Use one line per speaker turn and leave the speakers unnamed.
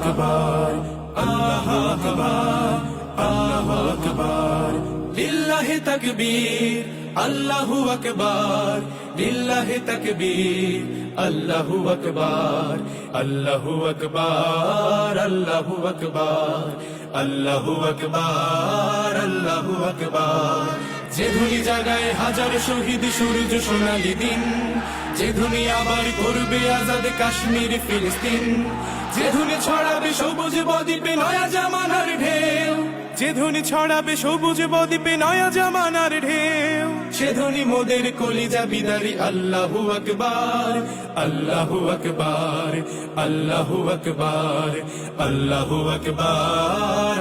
আকবার, আল্লাহু আকবার, আল্লাহু আকবার। লিল্লাহি তাকবীর, আল্লাহু আকবার, লিল্লাহি তাকবীর, আল্লাহু আকবার, আল্লাহু আকবার, আল্লাহু আকবার, আল্লাহু আকবার, আল্লাহু আকবার। যে ধুনি জাগায় হাজার শহীদ সূর্য সোনালী দিন, যে ধুনি আবার করবে আজাদ কাশ্মীর ফিলিস্তিন, যে ধুনি ছড়াবে সবুজ বদ্বীপে নয়া জামানার ঢেউ, যে ধুনি ছড়াবে সবুজ বদ্বীপে নয়া জামানার ঢেউ, সে ধুনি মোদের কলিজা বিদারি আল্লাহু আকবার, আল্লাহু আকবার, আল্লাহু আকবার, আল্লাহু আকবার,